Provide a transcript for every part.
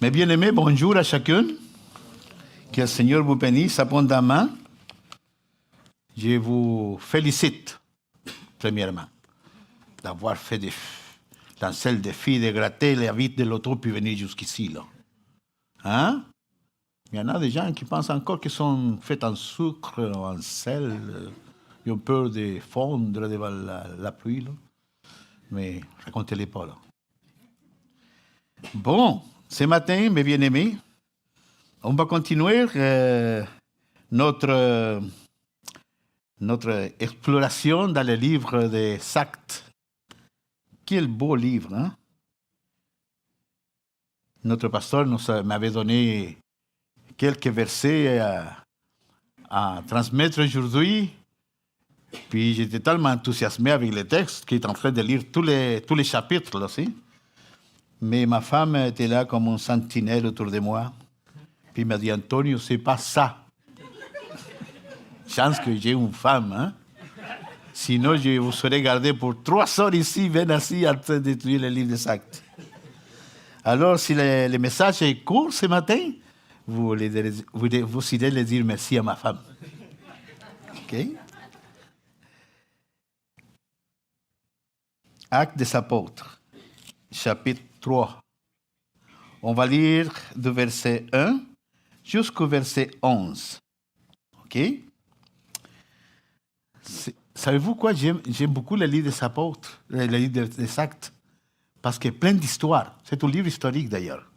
Mes bien-aimés, bonjour à chacun. Que le Seigneur vous bénisse abondamment. Je vous félicite, premièrement, d'avoir fait lancer le défi de gratter la vie de l'autre puis venir jusqu'ici. Là. Hein? Il y en a des gens qui pensent encore qu'ils sont faits en sucre, en sel. Ils ont peur de fondre devant la pluie. Là. Mais racontez-les pas, là. Bon, ce matin, mes bien-aimés, on va continuer notre exploration dans le livre des Actes. Quel beau livre, hein? Notre pasteur m'avait donné quelques versets à transmettre aujourd'hui. Puis j'étais tellement enthousiasmé avec le texte qu'il est en train de lire tous les chapitres là aussi. Mais ma femme était là comme une sentinelle autour de moi. Puis il m'a dit, Antonio, c'est pas ça. Chance que j'ai une femme, hein? Sinon, je vous serais gardé pour 3 heures ici, bien assis, en train d'étudier le livre des Actes. Alors, si le message est court ce matin, vous irez le dire merci à ma femme. OK? Actes des Apôtres, chapitre 3. On va lire du verset 1 jusqu'au verset 11. OK? Savez-vous quoi? J'aime beaucoup le livre des Apôtres, le livre des Actes, parce qu'il y a plein d'histoires. C'est un livre historique d'ailleurs.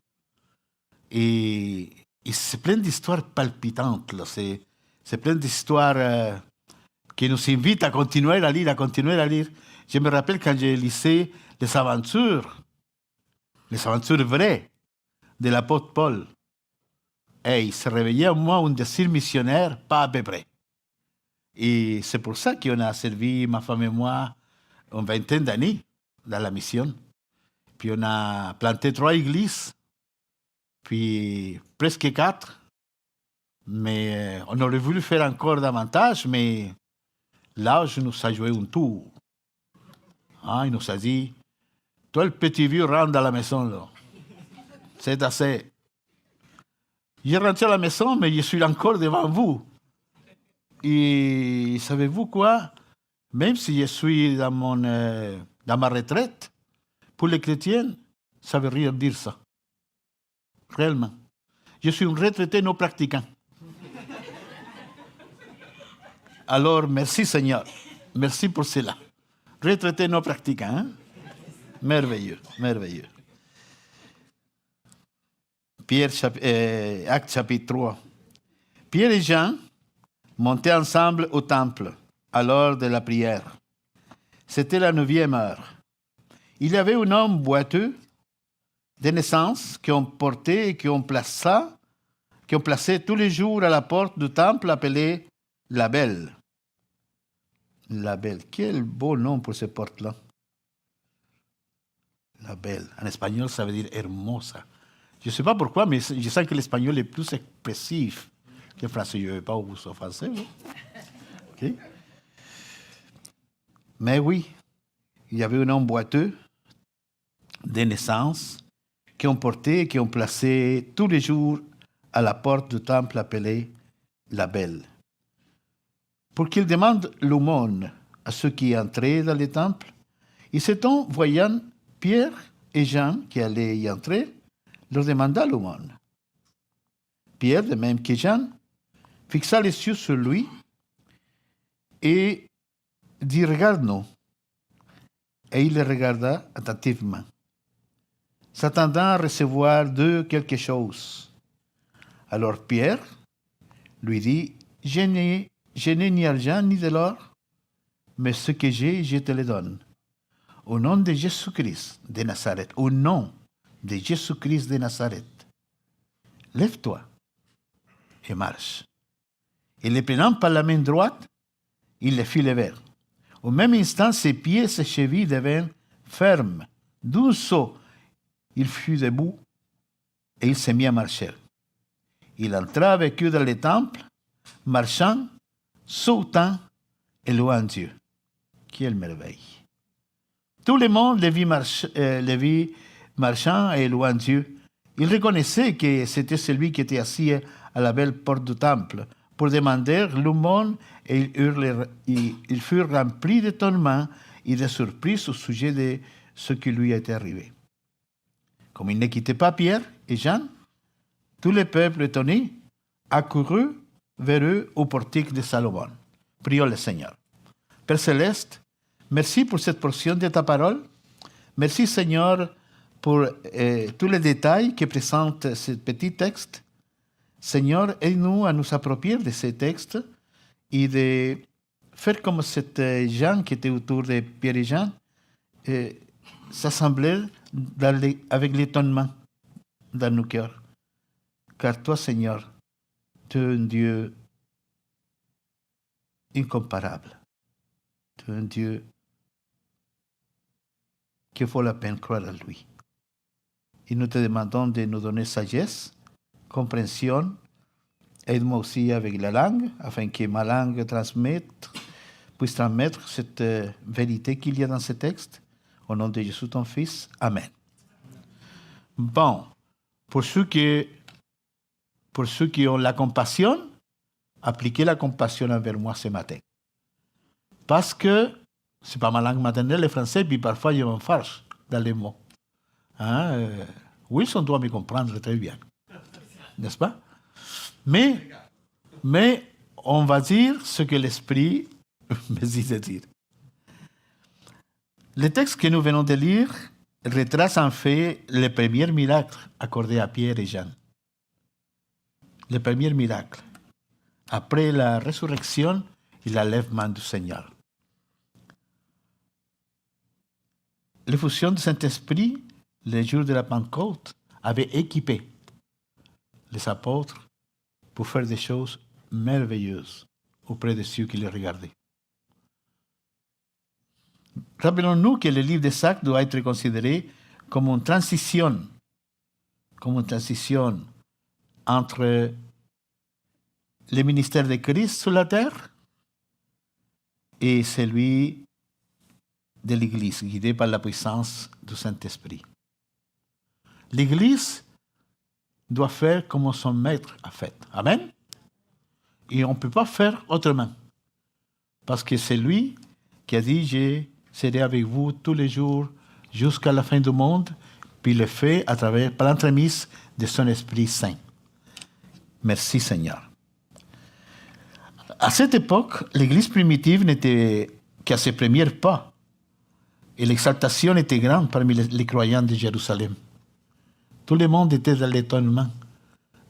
Et c'est plein d'histoires palpitantes. Là. C'est plein d'histoires qui nous invitent à continuer à lire, Je me rappelle quand j'ai lisé les aventures vraies de l'apôtre Paul. Et il se réveillait en moi un désir missionnaire, pas à peu près. Et c'est pour ça qu'on a servi, ma femme et moi, une vingtaine d'années dans la mission. Puis on a planté 3 églises, puis presque 4. Mais on aurait voulu faire encore davantage, mais l'âge nous a joué un tour. Il nous a dit, toi le petit vieux, rentre dans la maison, là. C'est assez. J'ai rentré à la maison, mais je suis encore devant vous. Et savez-vous quoi? Même si je suis dans ma retraite, pour les chrétiens, ça veut rien dire ça. Réellement. Je suis un retraité non pratiquant. Alors, merci Seigneur. Merci pour cela. Retraité non pratiquant. Hein? Merveilleux, merveilleux. Acte chapitre 3. Pierre et Jean montaient ensemble au temple à l'heure de la prière. C'était la 9e heure. Il y avait un homme boiteux de naissance qu'on portait et qu'on plaçait tous les jours à la porte du temple appelé la Belle. La Belle. Quel beau nom pour cette porte-là. La Belle. En espagnol, ça veut dire hermosa. Je ne sais pas pourquoi, mais je sens que l'espagnol est plus expressif que le français. Je ne vais pas vous offenser. Okay. Mais oui, il y avait un homme boiteux de naissance qu'on portait et qu'on plaçait tous les jours à la porte du temple appelé la Belle. Pour qu'il demande l'aumône à ceux qui entraient dans le temple, et cet homme, voyant Pierre et Jean qui allaient y entrer, leur demanda l'aumône. Pierre, de même que Jean, fixa les yeux sur lui et dit « Regarde-nous ». Et il le regarda attentivement, s'attendant à recevoir d'eux quelque chose. Alors Pierre lui dit « Je n'ai ni argent ni de l'or, mais ce que j'ai, je te le donne. Au nom de Jésus-Christ de Nazareth, au nom de Jésus-Christ de Nazareth, lève-toi et marche. » Et le prenant par la main droite, il le fit lever. Au même instant, ses pieds et ses chevilles devinrent fermes. D'un saut, il fut debout et il se mit à marcher. Il entra avec eux dans le temple, marchant, sautant et louant Dieu. Quelle merveille! Tout le monde le vit marchant et louant Dieu. Il reconnaissait que c'était celui qui était assis à la belle porte du temple pour demander l'aumône et ils furent remplis d'étonnement et de surprise au sujet de ce qui lui était arrivé. Comme il ne quittait pas Pierre et Jean, tout le peuple étonné accourut vers eux au portique de Salomon. Prions le Seigneur. Père Céleste, merci pour cette portion de ta parole. Merci Seigneur pour tous les détails que présente ce petit texte. Seigneur, aide-nous à nous approprier de ces textes et de faire comme cette gens qui étaient autour de Pierre et Jean, s'assembler avec l'étonnement dans nos cœurs. Car toi, Seigneur, tu es un Dieu incomparable. Tu es un Dieu qu'il vaut la peine croire à lui. Et nous te demandons de nous donner sagesse, compréhension. Aide-moi aussi avec la langue, afin que ma langue puisse transmettre cette vérité qu'il y a dans ce texte. Au nom de Jésus, ton Fils. Amen. Bon, pour ceux qui ont la compassion, appliquez la compassion envers moi ce matin. Parce que c'est pas ma langue maternelle, le français, puis parfois je m'enfarge dans les mots. Wilson doit me comprendre très bien. N'est-ce pas? Mais on va dire ce que l'Esprit me dit de dire. Le texte que nous venons de lire retrace en fait le premier miracle accordé à Pierre et Jean. Le premier miracle, après la résurrection et l'enlèvement du Seigneur. L'effusion du Saint-Esprit, le jour de la Pentecôte, avait équipé les apôtres pour faire des choses merveilleuses auprès de ceux qui les regardaient. Rappelons-nous que le livre des Actes doit être considéré comme une transition entre le ministère de Christ sur la terre et celui de l'Église, guidée par la puissance du Saint-Esprit. L'Église doit faire comme son maître a fait. Amen. Et on ne peut pas faire autrement. Parce que c'est lui qui a dit, je serai avec vous tous les jours jusqu'à la fin du monde, puis il le fait par l'entremise de son Esprit Saint. Merci Seigneur. À cette époque, l'Église primitive n'était qu'à ses premiers pas. Et l'exaltation était grande parmi les croyants de Jérusalem. Tout le monde était dans l'étonnement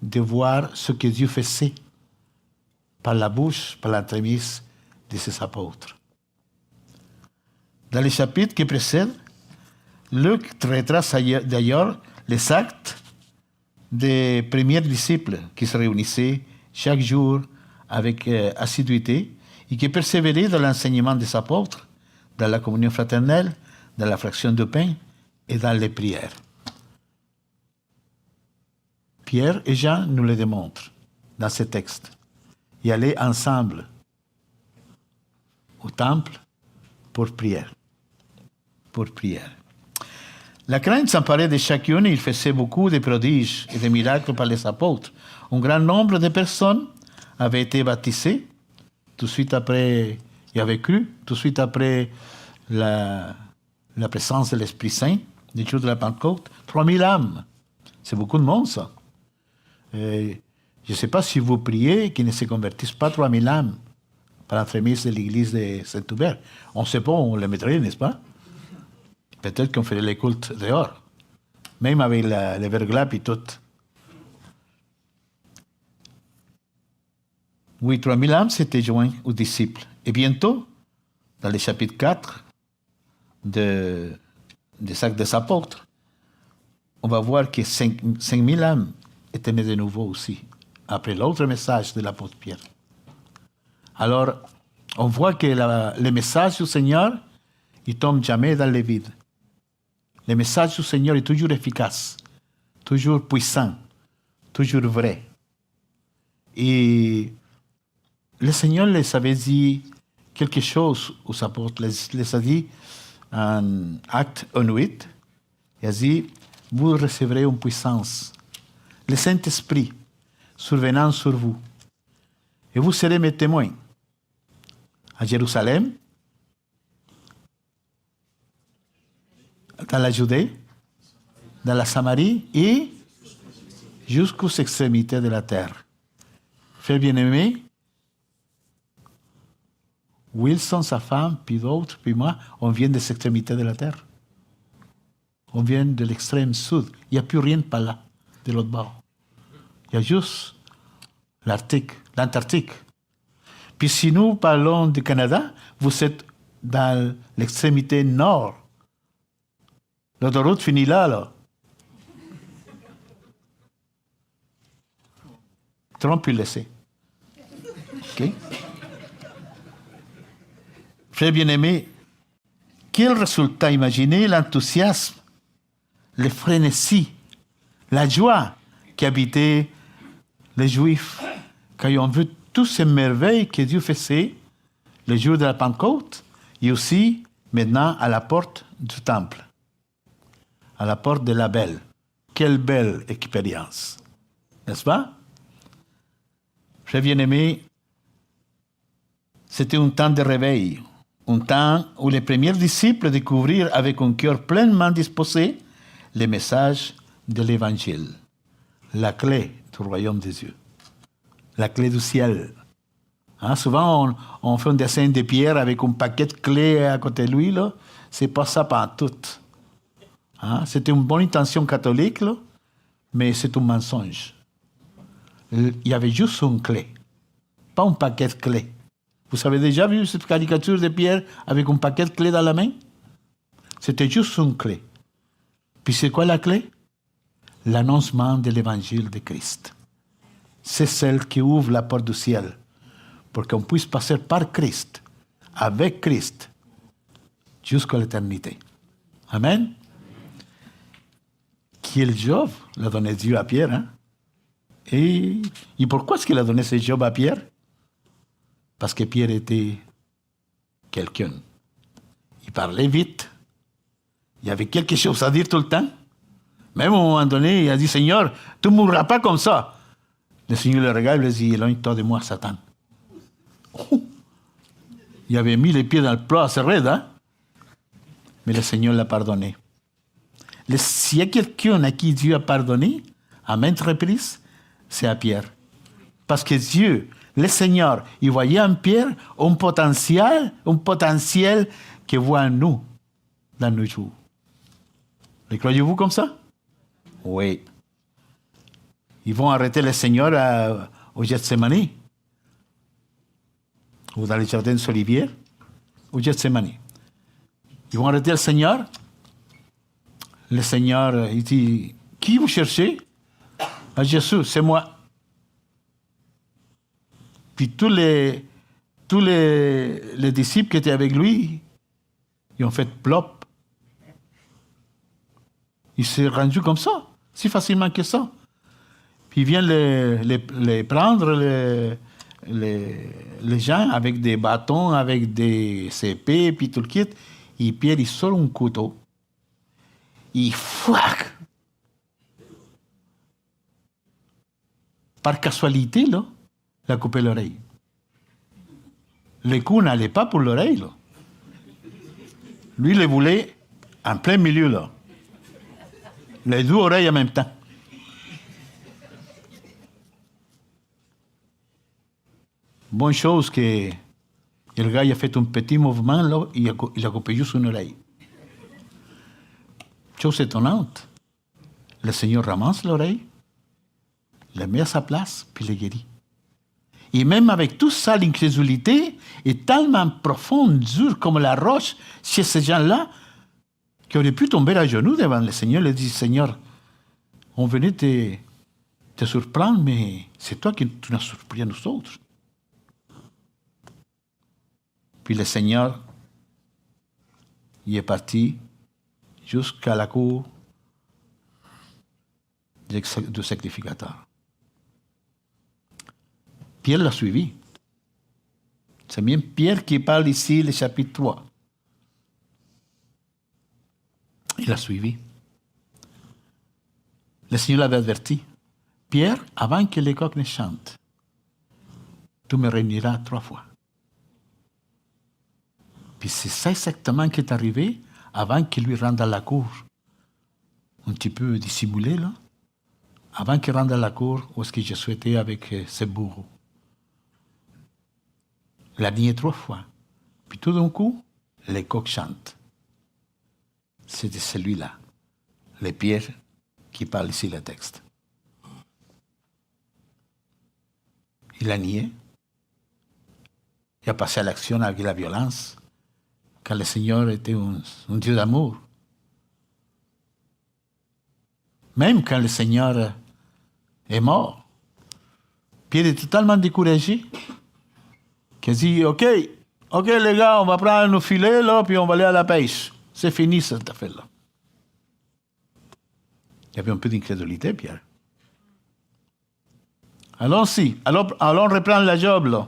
de voir ce que Dieu faisait par la bouche, par l'entremise de ses apôtres. Dans les chapitres qui précèdent, Luc retrace d'ailleurs les actes des premiers disciples qui se réunissaient chaque jour avec assiduité et qui persévéraient dans l'enseignement des apôtres, dans la communion fraternelle, dans la fraction de pain et dans les prières. Pierre et Jean nous le démontrent dans ce texte. Y aller ensemble au temple pour prière. La crainte s'emparait de chacun et il faisait beaucoup de prodiges et de miracles par les apôtres. Un grand nombre de personnes avaient été baptisées. Tout de suite après, y avait cru. Tout de suite après la présence de l'Esprit Saint, du jour de la Pentecôte. 3000 âmes. C'est beaucoup de monde, ça. Je ne sais pas si vous priez qu'ils ne se convertissent pas 3000 âmes par l'entremise de l'église de Saint-Hubert. On ne sait pas où on les mettrait, n'est-ce pas? Peut-être qu'on ferait les cultes dehors, même avec le verglas et tout. Oui, 3000 âmes s'étaient joints aux disciples. Et bientôt, dans le chapitre 4 des Actes des Apôtres, on va voir que 5000 âmes étaient nées de nouveau aussi, après l'autre message de l'apôtre Pierre. Alors, on voit que le message du Seigneur, il ne tombe jamais dans le vide. Le message du Seigneur est toujours efficace, toujours puissant, toujours vrai. Et le Seigneur les avait dit quelque chose aux apôtres, les a dit en Acte 1:8, il a dit, vous recevrez une puissance le Saint-Esprit survenant sur vous. Et vous serez mes témoins à Jérusalem, dans la Judée, dans la Samarie et jusqu'aux extrémités de la terre. Frère bien-aimé, Wilson, sa femme, puis d'autres, puis moi, on vient des extrémités de la terre. On vient de l'extrême sud. Il n'y a plus rien par là, de l'autre bord. Il y a juste l'Antarctique. Puis si nous parlons du Canada, vous êtes dans l'extrémité nord. L'autoroute finit là. Trump peut laisser. OK? Frères bien-aimés, quel résultat? Imaginez l'enthousiasme, le frénésie, la joie qui habitait les Juifs quand ils ont vu toutes ces merveilles que Dieu faisait le jour de la Pentecôte et aussi maintenant à la porte du temple, à la porte de la belle. Quelle belle expérience, n'est-ce pas? Frères bien-aimés, c'était un temps de réveil, un temps où les premiers disciples découvrirent avec un cœur pleinement disposé les messages de l'Évangile, la clé du royaume des cieux, la clé du ciel. Souvent, on fait un dessin de pierre avec un paquet de clés à côté de lui. Là. C'est pas ça pantoute. C'était une bonne intention catholique, là, mais c'est un mensonge. Il y avait juste une clé, pas un paquet de clés. Vous avez déjà vu cette caricature de Pierre avec un paquet de clés dans la main? C'était juste une clé. Puis c'est quoi la clé? L'annoncement de l'évangile de Christ. C'est celle qui ouvre la porte du ciel pour qu'on puisse passer par Christ, avec Christ, jusqu'à l'éternité. Amen? Quel job l'a donné Dieu à Pierre, Et pourquoi est-ce qu'il a donné ce job à Pierre? Parce que Pierre était quelqu'un. Il parlait vite. Il y avait quelque chose à dire tout le temps. Même à un moment donné, il a dit, Seigneur, tu ne mourras pas comme ça. Le Seigneur le regarde et lui dit, éloigne-toi de moi, Satan. Il avait mis les pieds dans le plat assez raide, mais le Seigneur l'a pardonné. S'il y a quelqu'un à qui Dieu a pardonné, à maintes reprises, c'est à Pierre. Parce que Dieu, le Seigneur, il voyait en Pierre un potentiel qu'il voit en nous, dans nos jours. Le croyez-vous comme ça? Oui. Ils vont arrêter le Seigneur au Gethsemane, ou dans les jardins d'Olivier, au Gethsemane. Ils vont arrêter le Seigneur. Le Seigneur, il dit, qui vous cherchez? À Jésus, c'est moi. Puis tous les disciples qui étaient avec lui, ils ont fait plop. Il s'est rendu comme ça, si facilement que ça. Puis il vient les prendre, les gens, avec des bâtons, avec des épées, puis tout le kit. Et Pierre, il sort un couteau. Il fouac! Par casualité, là, il a coupé l'oreille. Le coup n'allait pas pour l'oreille, là. Lui, il le voulait en plein milieu, là. Les deux oreilles en même temps. Bonne chose que le gars il a fait un petit mouvement, là, il a coupé juste une oreille. Chose étonnante. Le Seigneur ramasse l'oreille, la met à sa place, puis le guérit. Et même avec tout ça, l'incrédulité est tellement profonde, dure comme la roche chez ces gens-là, qu'ils auraient pu tomber à genoux devant le Seigneur et dire, Seigneur, on venait te surprendre, mais c'est toi qui nous as surpris à nous autres. Puis le Seigneur, il est parti jusqu'à la cour du sacrificateur. Pierre l'a suivi. C'est bien Pierre qui parle ici, le chapitre 3. Il l'a suivi. Le Seigneur l'avait averti. Pierre, avant que les coqs ne chantent, tu me réuniras 3 fois. Puis c'est ça exactement qui est arrivé avant qu'il lui rende à la cour. Un petit peu dissimulé, là. Avant qu'il rentre à la cour, où est-ce que je souhaitais avec ce bourreau. Il a nié 3 fois. Puis tout d'un coup, les coqs chantent. C'est de celui-là, les Pierre, qui parle ici le texte. Il a nié. Il a passé à l'action avec la violence, car le Seigneur était un Dieu d'amour. Même quand le Seigneur est mort, Pierre est totalement découragé, qu'il dit, OK les gars, on va prendre nos filets, là, puis on va aller à la pêche. C'est fini cette affaire-là. Il y avait un peu d'incrédulité, Pierre. Allons-y, allons reprendre la job, là.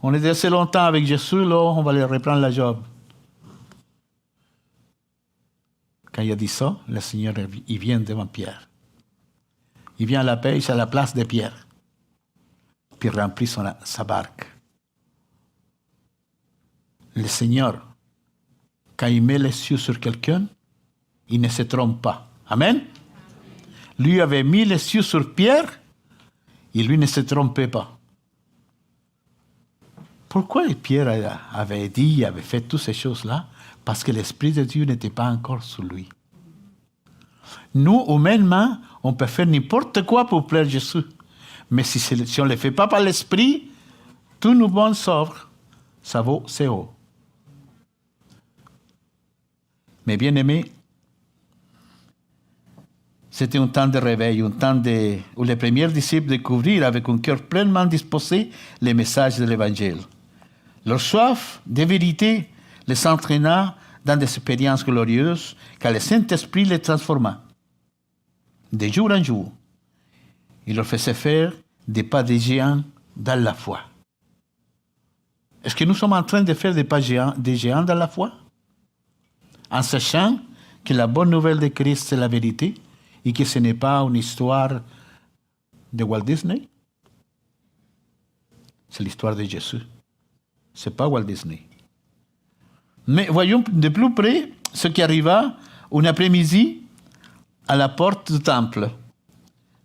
On était assez longtemps avec Jésus, là, on va aller reprendre la job. Quand il a dit ça, le Seigneur, il vient devant Pierre. Il vient à la pêche à la place de Pierre. Puis il remplit sa barque. Le Seigneur, quand il met les yeux sur quelqu'un, il ne se trompe pas. Amen? Lui avait mis les yeux sur Pierre, et lui ne se trompait pas. Pourquoi Pierre avait fait toutes ces choses-là? Parce que l'Esprit de Dieu n'était pas encore sur lui. Nous, humainement, on peut faire n'importe quoi pour plaire à Jésus. Mais si on ne le fait pas par l'Esprit, tous nos bonnes œuvres, ça vaut zéro. Mais bien aimé, c'était un temps de réveil, un temps où les premiers disciples découvrirent avec un cœur pleinement disposé les messages de l'Évangile. Leur soif de vérité les entraîna dans des expériences glorieuses, car le Saint-Esprit les transforma. De jour en jour, il leur faisait faire des pas de géants dans la foi. Est-ce que nous sommes en train de faire des pas de géants dans la foi? En sachant que la bonne nouvelle de Christ, c'est la vérité, et que ce n'est pas une histoire de Walt Disney. C'est l'histoire de Jésus. Ce n'est pas Walt Disney. Mais voyons de plus près ce qui arriva un après-midi à la porte du temple,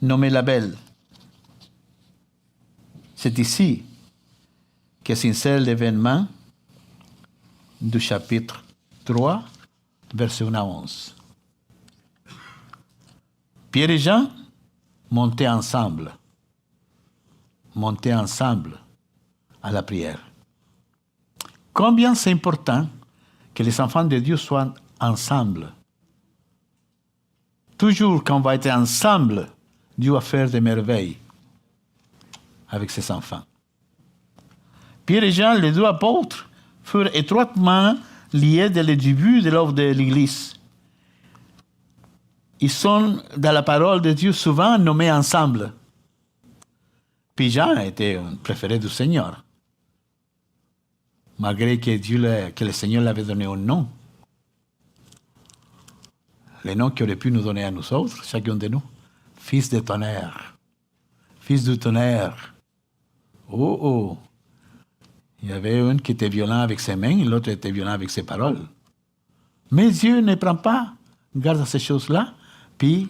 nommée la Belle. C'est ici que s'insère l'événement du chapitre 3, verset 1 à 11. Pierre et Jean montaient ensemble à la prière. Combien c'est important que les enfants de Dieu soient ensemble. Toujours quand on va être ensemble, Dieu va faire des merveilles avec ses enfants. Pierre et Jean, les 2 apôtres, furent étroitement liés dès le début de l'œuvre de l'Église. Ils sont, dans la parole de Dieu, souvent nommés ensemble. Puis Jean était un préféré du Seigneur, malgré que le Seigneur l'avait donné un nom. Le nom qu'il aurait pu nous donner à nous autres, chacun de nous. Fils de tonnerre. Fils du tonnerre. Oh! Il y avait un qui était violent avec ses mains, et l'autre était violent avec ses paroles. Mais Dieu ne prend pas garde à ces choses-là, puis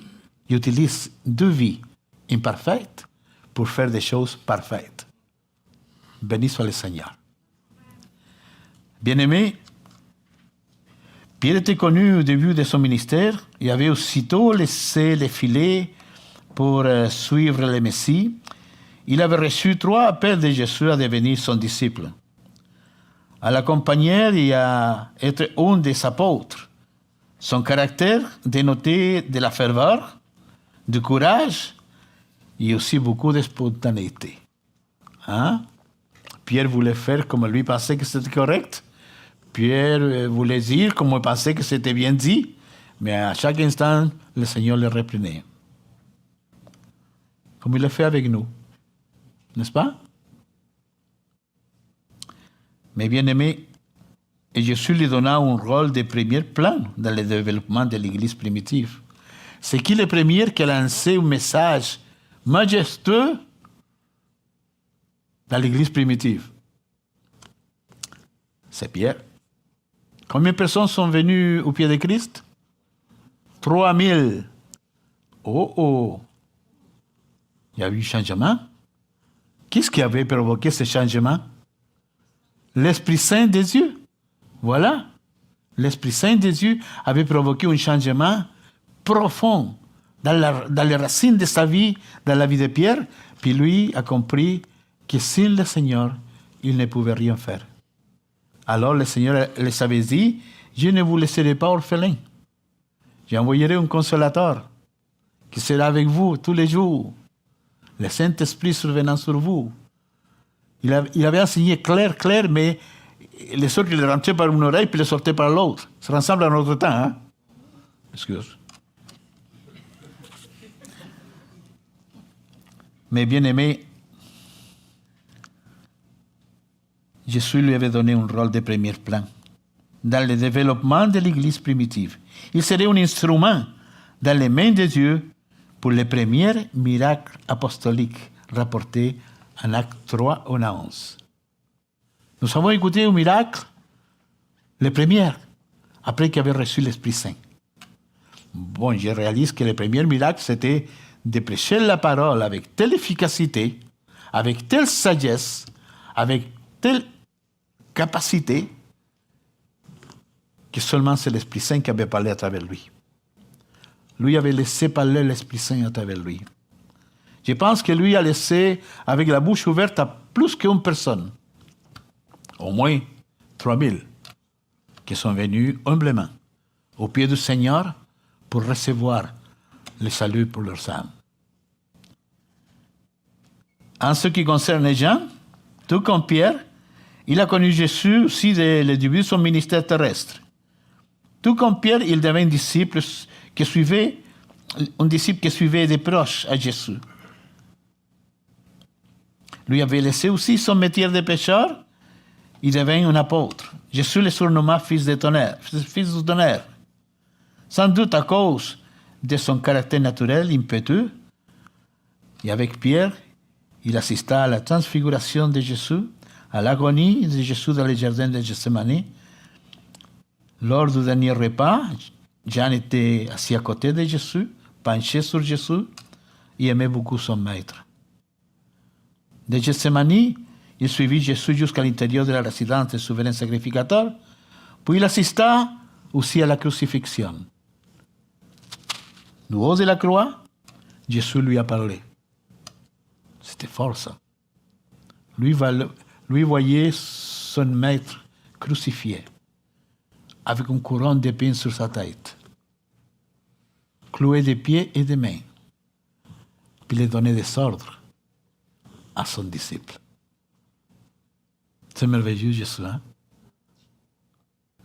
il utilise 2 vies imparfaites pour faire des choses parfaites. Béni soit le Seigneur. Bien-aimé, Pierre était connu au début de son ministère. Il avait aussitôt laissé les filets pour suivre le Messie. Il avait reçu 3 appels de Jésus à devenir son disciple. À l'accompagner et à être un des apôtres. Son caractère dénotait de la ferveur, du courage et aussi beaucoup de spontanéité. Pierre voulait faire comme lui pensait que c'était correct. Pierre voulait dire comme il pensait que c'était bien dit. Mais à chaque instant, le Seigneur le reprenait. Comme il le fait avec nous. N'est-ce pas? Mais bien aimé, Jésus lui donna un rôle de premier plan dans le développement de l'Église primitive. C'est qui le premier qui a lancé un message majestueux dans l'Église primitive. C'est Pierre. Combien de personnes sont venues au pied de Christ? 3000. Oh! Il y a eu changement. Qu'est-ce qui avait provoqué ce changement? L'Esprit Saint des Dieu. Voilà. L'Esprit Saint des Dieu avait provoqué un changement profond dans les racines de sa vie, dans la vie de Pierre. Puis lui a compris que sans le Seigneur, il ne pouvait rien faire. Alors le Seigneur les avait dit, je ne vous laisserai pas orphelins. J'envoyerai un consolateur qui sera avec vous tous les jours. Le Saint-Esprit survenant sur vous. Il avait enseigné clair, mais les autres, ils le rentraient par une oreille puis les sortaient par l'autre. Ça ressemble à notre temps, hein? Excuse. Mais bien aimé, Jésus lui avait donné un rôle de premier plan dans le développement de l'Église primitive. Il serait un instrument dans les mains de Dieu pour les premiers miracles apostoliques rapportés en Actes 3 au 11. Nous avons écouté un miracle, le premier, après qu'il avait reçu l'Esprit Saint. Bon, je réalise que le premier miracle, c'était de prêcher la parole avec telle efficacité, avec telle sagesse, avec telle capacité, que seulement c'est l'Esprit Saint qui avait parlé à travers lui. Lui avait laissé parler l'Esprit Saint à travers lui. Je pense que lui a laissé avec la bouche ouverte à plus qu'une personne. Au moins 3000 qui sont venus humblement au pied du Seigneur pour recevoir le salut pour leurs âmes. En ce qui concerne Jean, tout comme Pierre, il a connu Jésus aussi dès le début de son ministère terrestre. Tout comme Pierre, il devint un disciple qui suivait des proches à Jésus. Lui avait laissé aussi son métier de pécheur, il devint un apôtre. Jésus le surnomma fils du tonnerre. Sans doute à cause de son caractère naturel impétueux. Et avec Pierre, il assista à la transfiguration de Jésus, à l'agonie de Jésus dans le jardin de Gethsémani. Lors du dernier repas, Jean était assis à côté de Jésus, penché sur Jésus, et aimait beaucoup son maître. De Gethsémani, il suivit Jésus jusqu'à l'intérieur de la résidence du souverain sacrificateur, puis il assista aussi à la crucifixion. Du haut de la croix, Jésus lui a parlé. C'était fort ça. Lui voyait son maître crucifié, avec une couronne d'épines sur sa tête, cloué des pieds et des mains, puis il donnait des ordres à son disciple. C'est merveilleux, Jésus, hein?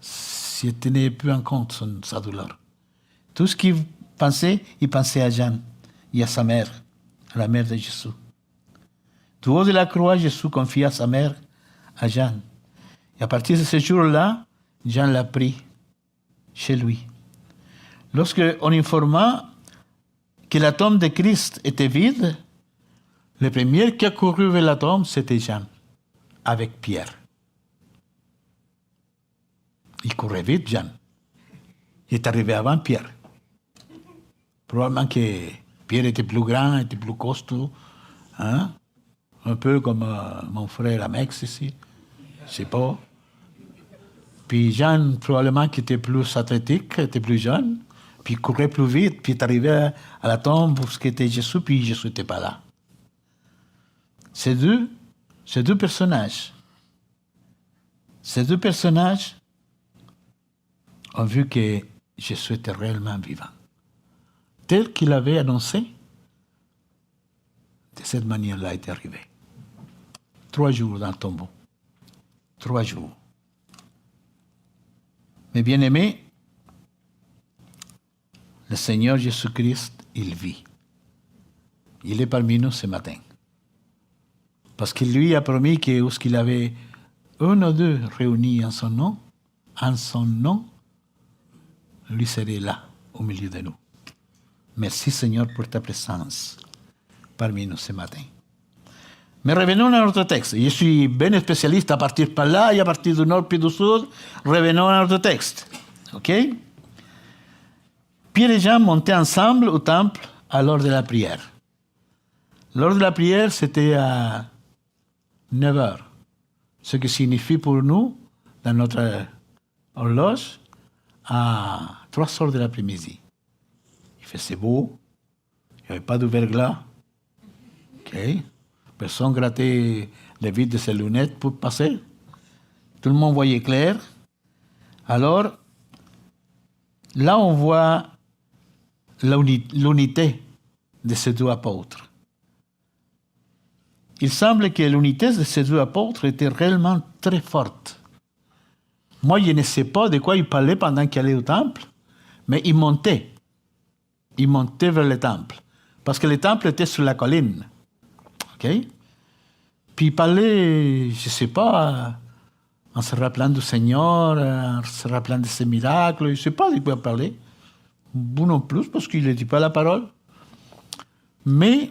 S'il tenait plus en compte sa douleur. Tout ce qu'il pensait, il pensait à Jean et à sa mère, à la mère de Jésus. Du haut de la croix, Jésus confia sa mère à Jean. Et à partir de ce jour-là, Jean l'a pris chez lui. Lorsqu'on informa que la tombe de Christ était vide, le premier qui a couru vers la tombe, c'était Jean, avec Pierre. Il courait vite, Jean. Il est arrivé avant Pierre. Probablement que Pierre était plus grand, était plus costaud, hein? Un peu comme mon frère Amex ici, je sais pas. Puis Jean, probablement, qui était plus athlétique, était plus jeune, puis il courait plus vite, puis il est arrivé à la tombe où était Jésus, puis Jésus n'était pas là. Ces deux personnages ont vu que Jésus était réellement vivant. Tel qu'il avait annoncé, de cette manière-là est arrivé. 3 jours dans le tombeau. 3 jours. Mais bien aimé, le Seigneur Jésus-Christ, il vit. Il est parmi nous ce matin. Parce qu'il lui a promis que où qu'il avait un ou deux réunis en son nom, lui serait là, au milieu de nous. Merci Seigneur pour ta présence. parmi nous ce matin. Mais revenons à notre texte. Je suis bien spécialiste à partir par là et à partir du nord puis du sud. Revenons à notre texte. OK? Pierre et Jean montaient ensemble au temple à l'heure de la prière. L'heure de la prière, c'était à 9 heures. Ce qui signifie pour nous, dans notre horloge, à 3 heures de l'après-midi. Il faisait beau. Il n'y avait pas de verglas. OK? Personne grattait les vitres de ses lunettes pour passer. Tout le monde voyait clair. Alors, là, on voit l'unité de ces deux apôtres. Il semble que l'unité de ces deux apôtres était réellement très forte. Moi, je ne sais pas de quoi ils parlaient pendant qu'ils allaient au temple, mais ils montaient. Ils montaient vers le temple. Parce que le temple était sur la colline. OK? Puis ils parlaient, je ne sais pas, en se rappelant du Seigneur, en se rappelant de ses miracles. Je ne sais pas de quoi ils parlaient. Vous non plus, parce qu'il ne dit pas la parole. Mais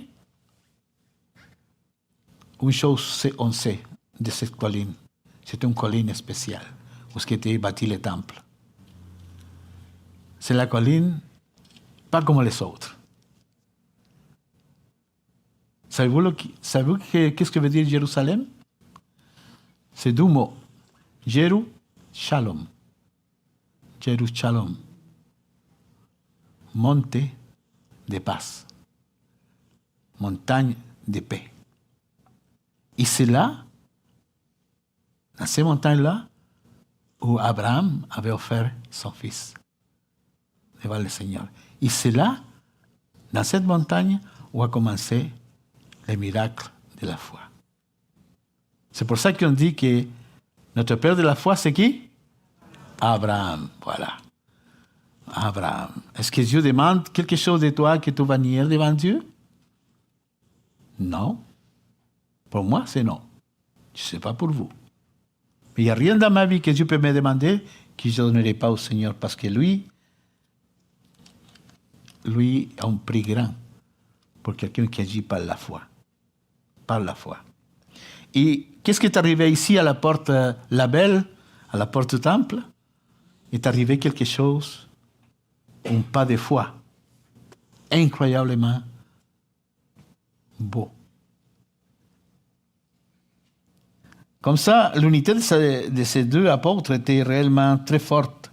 une chose, on sait de cette colline. C'est une colline spéciale où était bâti le temple. C'est la colline, pas comme les autres. Savez-vous qu'est-ce que veut dire Jérusalem? C'est deux mots. Jéru-Shalom. Jéru-Shalom. Monte de paz. Montagne de paix. Et c'est là, dans ces montagnes-là, où Abraham avait offert son fils devant le Seigneur. Et c'est là, dans cette montagne, où a commencé le miracle de la foi. C'est pour ça qu'on dit que notre père de la foi, c'est qui? Abraham, voilà. Abraham. Est-ce que Dieu demande quelque chose de toi que tu vas nier devant Dieu? Non. Pour moi, c'est non. Je ne sais pas pour vous. Mais il n'y a rien dans ma vie que Dieu peut me demander que je ne donnerai pas au Seigneur, parce que lui a un prix grand pour quelqu'un qui agit par la foi. Par la foi. Et qu'est-ce qui est arrivé ici à la porte La Belle, à la porte du temple? Il est arrivé quelque chose, un pas de foi, incroyablement beau. Comme ça, l'unité de ces deux apôtres était réellement très forte.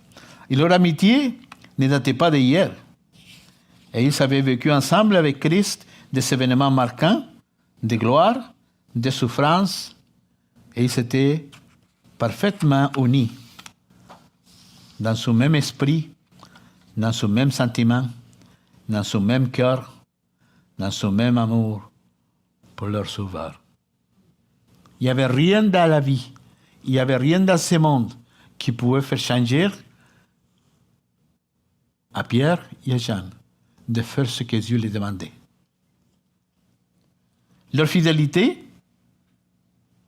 Et leur amitié ne datait pas d'hier. Et ils avaient vécu ensemble avec Christ des événements marquants, de gloire, de souffrance, et ils étaient parfaitement unis dans ce même esprit, dans ce même sentiment, dans ce même cœur, dans ce même amour pour leur Sauveur. Il n'y avait rien dans la vie, il n'y avait rien dans ce monde qui pouvait faire changer à Pierre et à Jean de faire ce que Dieu les demandait. Leur fidélité,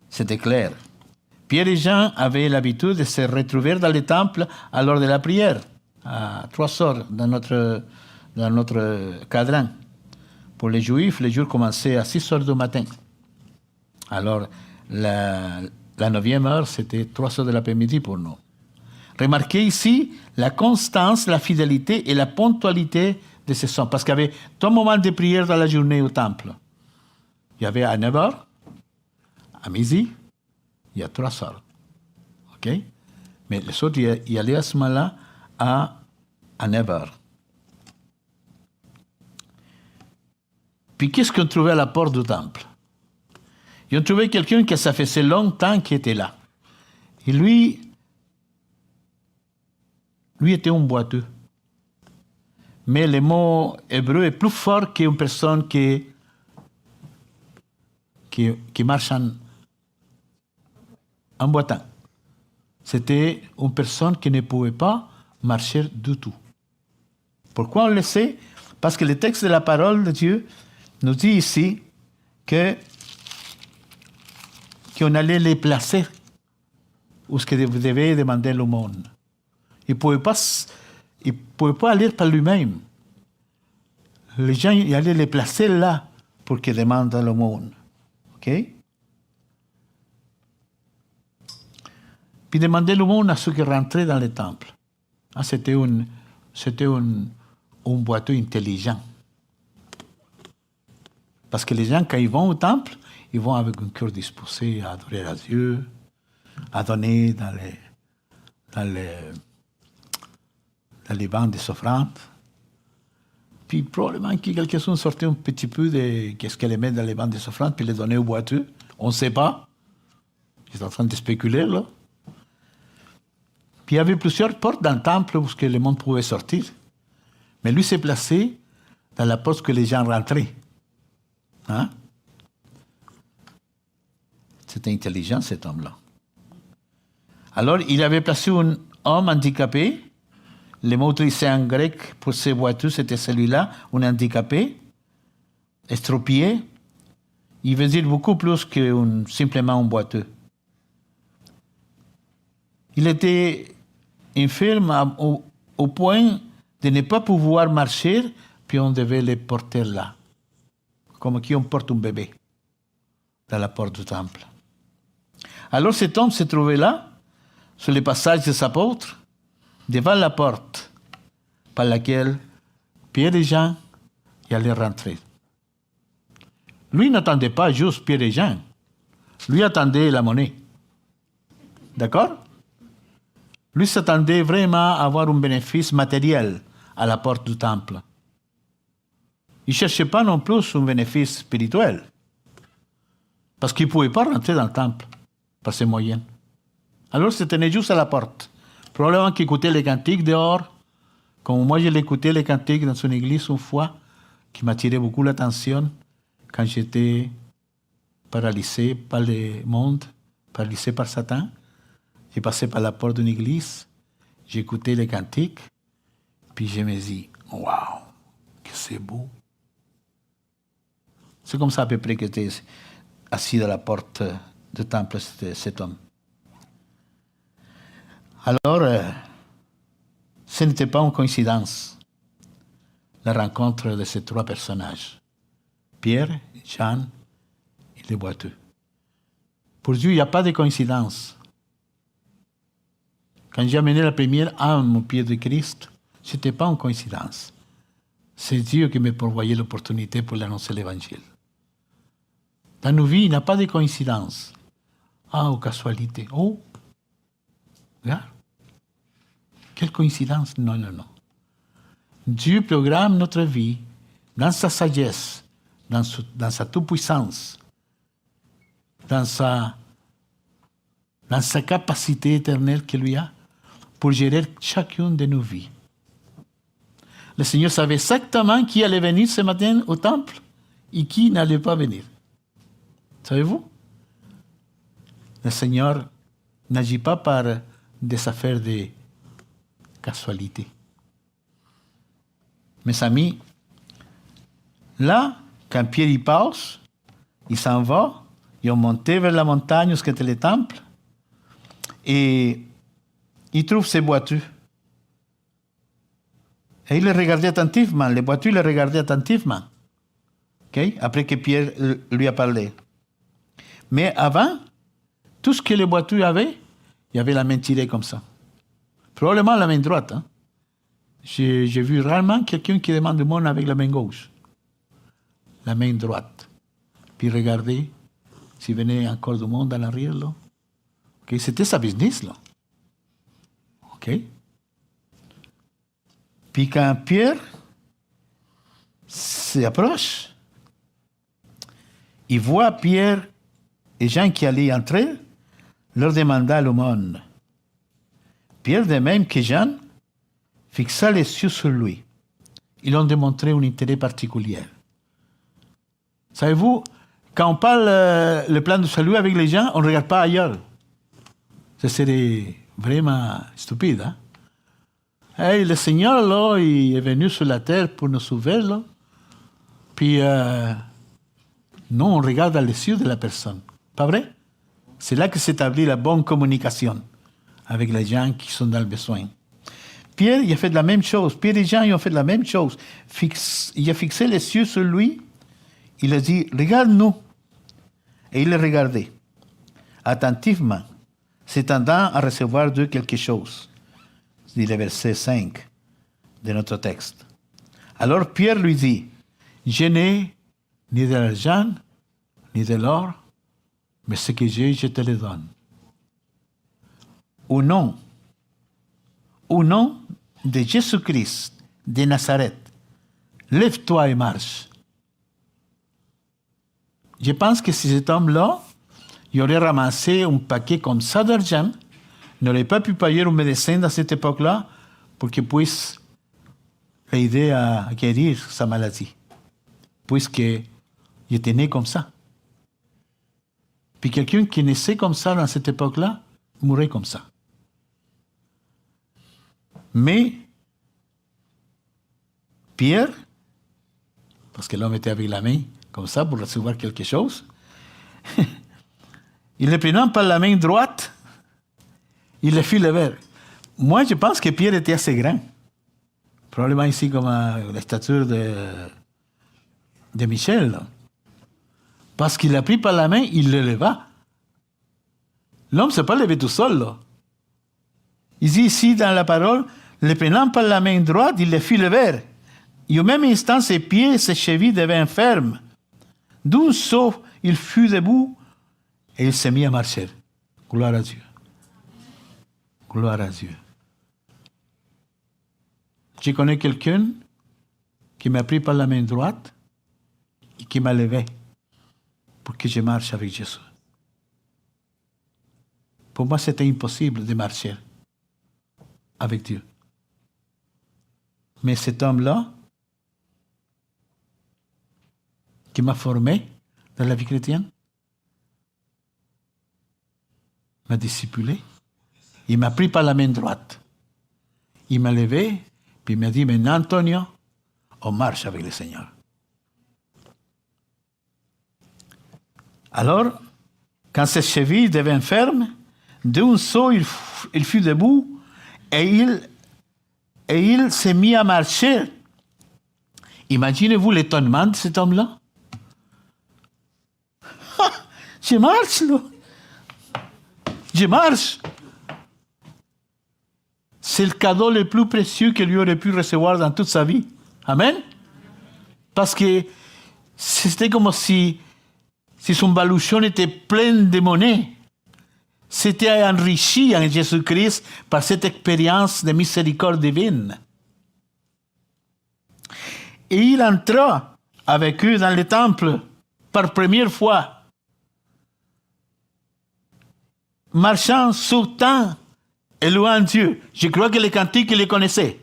c'était clair. Pierre et Jean avaient l'habitude de se retrouver dans le temple à l'heure de la prière, à 3 heures dans notre cadran. Pour les Juifs, les jours commençaient à 6 heures du matin. Alors, la 9e heure, c'était 3 heures de l'après-midi pour nous. Remarquez ici la constance, la fidélité et la ponctualité de ce son. Parce qu'il y avait 3 moments de prière dans la journée au temple. Il y avait à 9 heures, à midi, il y a 3 heures. OK? Mais les autres, y allaient à ce moment-là à 9 heures. Puis qu'est-ce qu'on trouvait à la porte du temple? Ils ont trouvé quelqu'un que ça faisait longtemps qu'il était là. Et lui était un boiteux. Mais le mot hébreu est plus fort qu'une personne qui marche en boitant. C'était une personne qui ne pouvait pas marcher du tout. Pourquoi on le sait? Parce que le texte de la parole de Dieu nous dit ici qu'on allait les placer où ce que vous devez demander le monde. Il ne pouvait pas aller par lui-même. Les gens allaient les placer là pour qu'il demande l'aumône. OK? Puis demander l'aumône à ceux qui rentraient dans le temple. Ah, c'était un boiteux intelligent. Parce que les gens, quand ils vont au temple, ils vont avec un cœur disposé à adorer à Dieu, à donner dans les bancs des offrandes. Puis probablement que quelqu'un sortait un petit peu de qu'est-ce qu'elle met dans les bancs des offrandes, puis les donnait au boiteux. On ne sait pas. Ils sont en train de spéculer, là. Puis il y avait plusieurs portes dans le temple où le monde pouvait sortir. Mais lui s'est placé dans la porte que les gens rentraient. Hein? C'était intelligent, cet homme-là. Alors, il avait placé un homme handicapé. Le mot utilisé en grec pour ces boiteux, c'était celui-là, un handicapé, estropié. Il veut dire beaucoup plus que simplement un boiteux. Il était infirme au point de ne pas pouvoir marcher, puis on devait le porter là. Comme qui on porte un bébé dans la porte du temple. Alors cet homme se trouvait là, sur le passage des apôtres, devant la porte par laquelle Pierre et Jean y allaient rentrer. Lui n'attendait pas juste Pierre et Jean. Lui attendait la monnaie. D'accord? Lui s'attendait vraiment à avoir un bénéfice matériel à la porte du temple. Il ne cherchait pas non plus un bénéfice spirituel. Parce qu'il ne pouvait pas rentrer dans le temple par ses moyens. Alors, il se tenait juste à la porte. Probablement qu'il écoutait les cantiques dehors. Comme moi, je l'écoutais les cantiques dans une église une fois, qui m'attirait beaucoup l'attention quand j'étais paralysé par le monde, paralysé par Satan. J'ai passé par la porte d'une église, j'écoutais les cantiques, puis je me dis, waouh, que c'est beau. C'est comme ça à peu près que j'étais assis à la porte du temple, cet homme. Alors, ce n'était pas une coïncidence, la rencontre de ces trois personnages, Pierre, Jean et les boiteux. Pour Dieu, il n'y a pas de coïncidence. Quand j'ai amené la première âme au pied de Christ, ce n'était pas une coïncidence. C'est Dieu qui me pourvoyait l'opportunité pour annoncer l'Évangile. Dans nos vies, il n'y a pas de coïncidence. Ah, ou casualité. Oh, regarde. Quelle coïncidence? Non, non, non. Dieu programme notre vie dans sa sagesse, dans sa toute-puissance, dans sa capacité éternelle qu'il lui a pour gérer chacune de nos vies. Le Seigneur savait exactement qui allait venir ce matin au temple et qui n'allait pas venir. Savez-vous? Le Seigneur n'agit pas par des affaires de casualité. Mes amis, là, quand Pierre y passe, il s'en va, ils ont monté vers la montagne où était le temple, et il trouve ces boiteux. Et il les regardait attentivement, les boiteux les regardaient attentivement. Okay? Après que Pierre lui a parlé. Mais avant, tout ce que les boiteux avaient, il y avait la main tirée comme ça. Probablement la main droite. Hein? J'ai vu rarement quelqu'un qui demande du monde avec la main gauche. La main droite. Puis regardez s'il venait encore du monde en arrière. Là. Okay? C'était sa business. Là. OK? Puis quand Pierre s'approche, il voit Pierre et Jean qui allaient entrer, leur demanda l'aumône. Pierre, de même que Jean, fixa les yeux sur lui. Ils ont démontré un intérêt particulier. Savez-vous, quand on parle le plan de salut avec les gens, on ne regarde pas ailleurs. Ce serait vraiment stupide. Hein? Hey, le Seigneur, là, il est venu sur la terre pour nous sauver. Là. Puis, nous, on regarde dans les yeux de la personne. Pas vrai? C'est là que s'établit la bonne communication avec les gens qui sont dans le besoin. Pierre, il a fait de la même chose. Pierre et Jean, ils ont fait de la même chose. Il a fixé les yeux sur lui. il a dit, regarde-nous. Et il les regardait, attentivement, s'attendant à recevoir d'eux quelque chose. C'est le verset 5 de notre texte. Alors Pierre lui dit, je n'ai ni de l'argent, ni de l'or, mais ce que j'ai, je te le donne. Au nom de Jésus-Christ de Nazareth, lève-toi et marche. Je pense que si cet homme-là, il aurait ramassé un paquet comme ça d'argent, il n'aurait pas pu payer un médecin dans cette époque-là pour qu'il puisse l'aider à guérir sa maladie, puisqu'il était né comme ça. Puis quelqu'un qui naissait comme ça dans cette époque-là, mourrait comme ça. Mais Pierre, parce que l'homme était avec la main comme ça pour recevoir quelque chose, il le prenant par la main droite, il le fit lever. Moi, je pense que Pierre était assez grand. Probablement ici comme la stature de Michel. Là. Parce qu'il l'a pris par la main, il le leva. L'homme ne s'est pas levé tout seul. Là. Il dit ici dans la parole, le prenant par la main droite, il le fit lever. Et au même instant, ses pieds et ses chevilles devinrent fermes. D'un saut, il fut debout et il s'est mis à marcher. Gloire à Dieu. Gloire à Dieu. Je connais quelqu'un qui m'a pris par la main droite et qui m'a levé pour que je marche avec Jésus. Pour moi, c'était impossible de marcher avec Dieu. Mais cet homme-là, qui m'a formé dans la vie chrétienne, m'a discipulé. Il m'a pris par la main droite. Il m'a levé, puis il m'a dit, maintenant, Antonio, on marche avec le Seigneur. Alors, quand ses chevilles devinrent fermes, d'un saut, il fut debout et il s'est mis à marcher. Imaginez-vous l'étonnement de cet homme-là. Je marche, là. Je marche. C'est le cadeau le plus précieux qu'il aurait pu recevoir dans toute sa vie. Amen. Parce que c'était comme si son baluchon était plein de monnaie. C'était enrichi en Jésus-Christ par cette expérience de miséricorde divine. Et il entra avec eux dans le temple par première fois. Marchant, sautant et louant Dieu. Je crois que les cantiques, il les connaissait.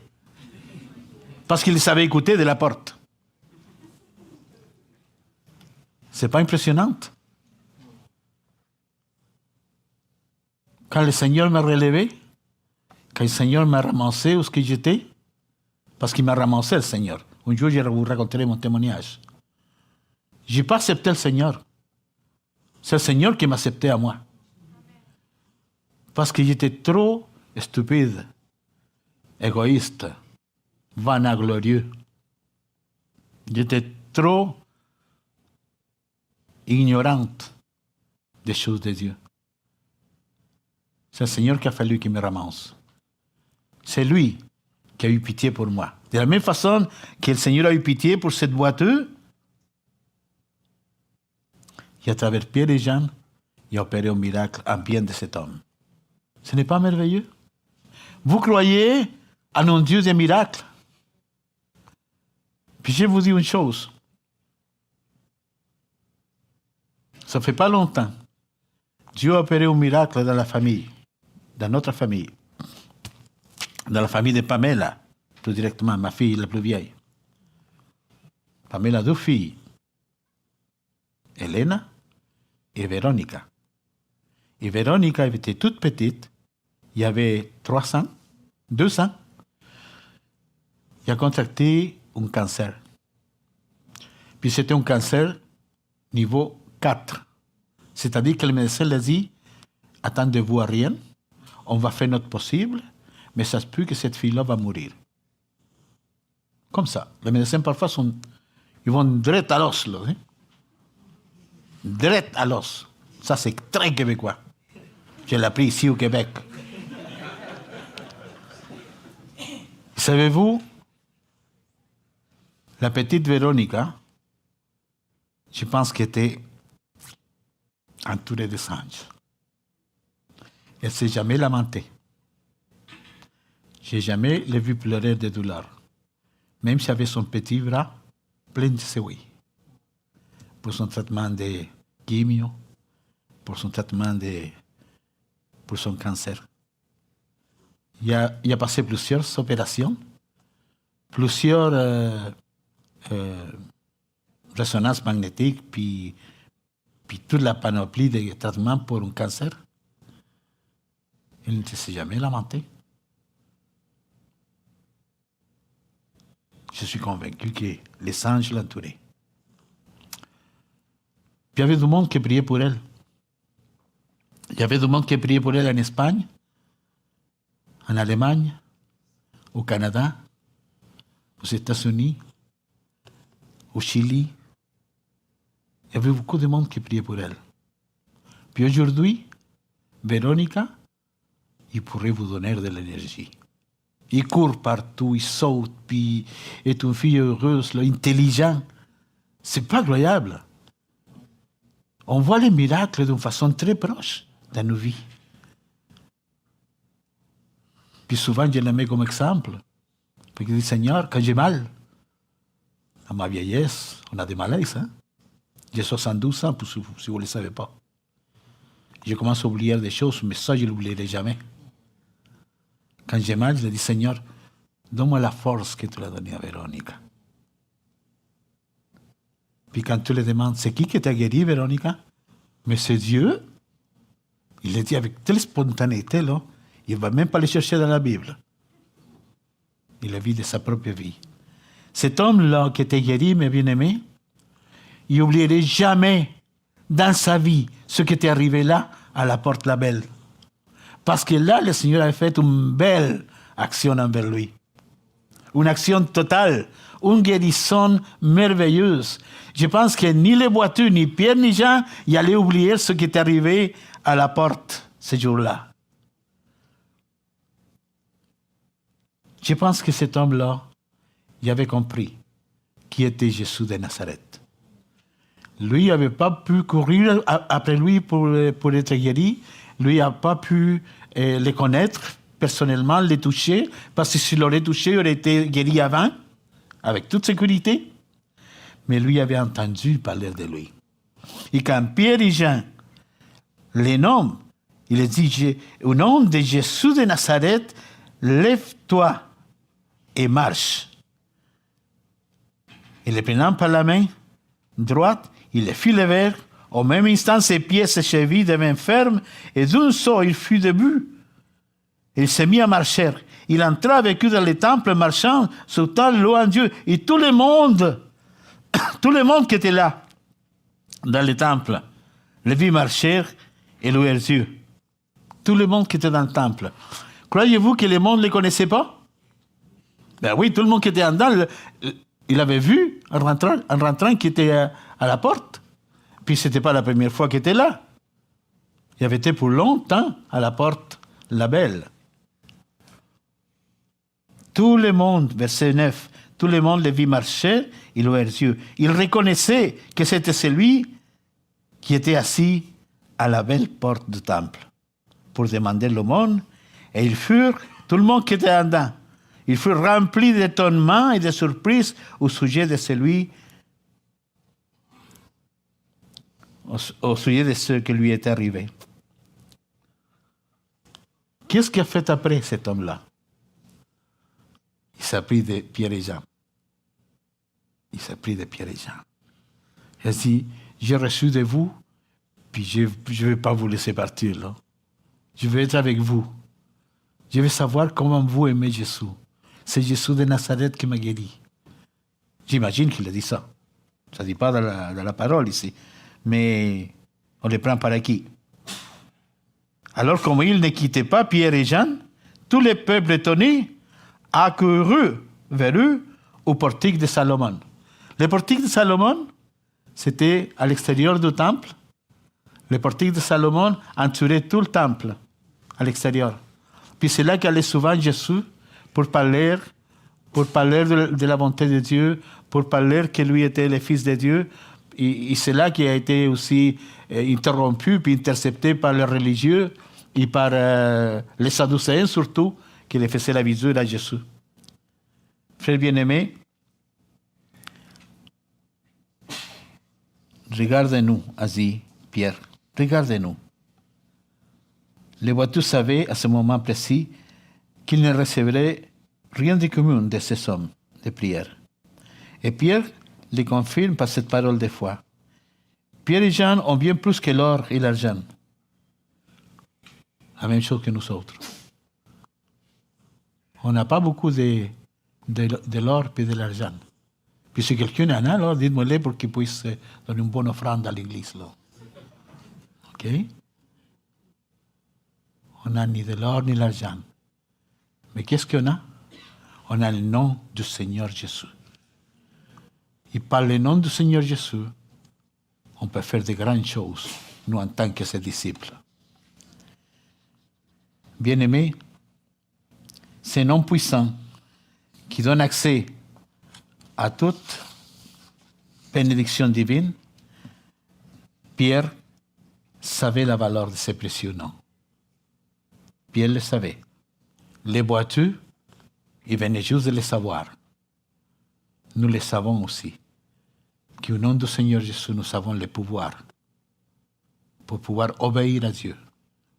Parce qu'il les savait écouter de la porte. C'est pas impressionnant? Quand le Seigneur m'a relevé, quand le Seigneur m'a ramassé où j'étais, parce qu'il m'a ramassé le Seigneur. Un jour, je vous raconterai mon témoignage. Je n'ai pas accepté le Seigneur. C'est le Seigneur qui m'a accepté à moi. Parce que j'étais trop stupide, égoïste, vanaglorieux. J'étais trop ignorante des choses de Dieu. C'est le Seigneur qui a fallu qu'il me ramasse. C'est lui qui a eu pitié pour moi. De la même façon que le Seigneur a eu pitié pour cette boiteux, et à travers Pierre et Jean, il a opéré un miracle en bien de cet homme. Ce n'est pas merveilleux? Vous croyez en un Dieu des miracles? Puis je vous dis une chose. Ça ne fait pas longtemps. Dieu a opéré un miracle dans la famille, dans notre famille, dans la famille de Pamela, plus directement, ma fille la plus vieille. Pamela a deux filles, Elena et Véronica. Et Véronica était toute petite, il y avait 200. Il a contracté un cancer. Puis c'était un cancer niveau 4. C'est-à-dire que le médecin l'a dit, attendez-vous à rien, on va faire notre possible, mais ça se peut que cette fille-là va mourir. Comme ça. Les médecins, parfois, ils vont direct à l'os, là. Hein? Direct à l'os. Ça, c'est très québécois. Je l'ai appris ici au Québec. Savez-vous, la petite Véronica, je pense qu'elle était entourée de singes. Elle ne s'est jamais lamentée. Je n'ai jamais l'ai vue pleurer de douleur. Même si elle avait son petit bras plein de séouilles. Pour son traitement de chimio, pour son traitement pour son cancer. Il a passé plusieurs opérations, plusieurs résonances magnétiques, puis toute la panoplie de traitements pour un cancer. Il ne s'est jamais lamenté. Je suis convaincu que les anges l'entouraient. Puis il y avait du monde qui priait pour elle. Il y avait du monde qui priait pour elle en Espagne, en Allemagne, au Canada, aux États-Unis, au Chili. Il y avait beaucoup de monde qui priait pour elle. Puis aujourd'hui, Véronica, il pourrait vous donner de l'énergie. Il court partout, il saute, puis il est une fille heureuse, là, intelligente. C'est pas incroyable. On voit les miracles d'une façon très proche dans nos vies. Puis souvent, je la mets comme exemple. Parce que je dis, Seigneur, quand j'ai mal, à ma vieillesse, on a des malaises, hein? J'ai 72 ans, si vous ne le savez pas. Je commence à oublier des choses, mais ça, je ne l'oublierai jamais. Quand j'ai mal, je dis, Seigneur, donne-moi la force que tu l'as donnée à Véronica. Puis quand tu le demandes, c'est qui t'a guéri, Véronica? Mais c'est Dieu. Il le dit avec telle spontanéité, là. Il ne va même pas le chercher dans la Bible. Il le vit de sa propre vie. Cet homme-là qui était guéri, mes bien-aimés, il n'oublierait jamais dans sa vie ce qui était arrivé là, à la porte la Belle. Parce que là, le Seigneur avait fait une belle action envers lui. Une action totale, une guérison merveilleuse. Je pense que ni les boiteux, ni Pierre, ni Jean, ils allaient oublier ce qui était arrivé à la porte ce jour-là. Je pense que cet homme-là, il avait compris qui était Jésus de Nazareth. Lui n'avait pas pu courir après lui pour être guéri. Lui n'a pas pu le connaître personnellement, le toucher, parce que s'il l'aurait touché, il aurait été guéri avant, avec toute sécurité. Mais lui avait entendu parler de lui. Et quand Pierre et Jean les nomment, il dit, au nom de Jésus de Nazareth, lève-toi et marche. Et le prenant par la main droite, il le fit lever. Au même instant, ses pieds et ses chevilles devinrent fermes, et d'un saut, il fut debout. Il s'est mis à marcher. Il entra avec eux dans le temple, marchant, sautant, louant Dieu. Et tout le monde qui était là, dans le temple, le vit marcher et louer Dieu. Tout le monde qui était dans le temple. Croyez-vous que le monde ne les connaissait pas? Ben oui, tout le monde qui était en dedans, il avait vu, en rentrant qui était à la porte. Puis ce n'était pas la première fois qu'il était là. Il avait été pour longtemps à la porte la Belle. Tout le monde, verset 9, tout le monde le vit marcher et louer Dieu. Il reconnaissait que c'était celui qui était assis à la belle porte du temple pour demander l'aumône. Et ils furent, tout le monde qui était en dedans, ils furent remplis d'étonnement et de surprise au sujet de celui, au sujet de ce qui lui était arrivé. Qu'est-ce qu'il a fait après, cet homme-là? Il s'est pris de Pierre et Jean. Il a dit, j'ai reçu de vous, puis je ne vais pas vous laisser partir, là. Je vais être avec vous. Je vais savoir comment vous aimez Jésus. C'est Jésus de Nazareth qui m'a guéri. J'imagine qu'il a dit ça. Ça ne dit pas dans la parole ici. Mais on le prend par acquis. Alors, comme il ne quittait pas Pierre et Jean, tout le peuple étonné accourut vers eux au portique de Salomon. Le portique de Salomon, c'était à l'extérieur du temple. Les portiques de Salomon entouraient tout le temple à l'extérieur. Puis c'est là qu'allait souvent Jésus pour parler de la bonté de Dieu, pour parler que lui était le Fils de Dieu. Et c'est là qu'il a été aussi interrompu puis intercepté par les religieux et par les Sadducéens surtout, qui les faisaient la visite à Jésus. Frères bien-aimés, regardez-nous, a dit Pierre, regardez-nous. Les voitures savaient à ce moment précis qu'ils ne recevraient rien de commun de ces hommes de prière. Et Pierre les confirme par cette parole de foi. Pierre et Jean ont bien plus que l'or et l'argent. La même chose que nous autres. On n'a pas beaucoup de l'or et de l'argent. Puis si quelqu'un en a, alors dites-moi-le pour qu'il puisse donner une bonne offrande à l'église. Là. OK? On n'a ni de l'or ni de l'argent. Mais qu'est-ce qu'on a? On a le nom du Seigneur Jésus. Et par le nom du Seigneur Jésus, on peut faire de grandes choses, nous en tant que ses disciples. Bien-aimés, ce nom puissant qui donne accès à toute bénédiction divine, Pierre savait la valeur de ce précieux nom. Pierre le savait. Les boiteux, il venait juste de le savoir. Nous le savons aussi. Qu'au nom du Seigneur Jésus, nous avons le pouvoir pour pouvoir obéir à Dieu,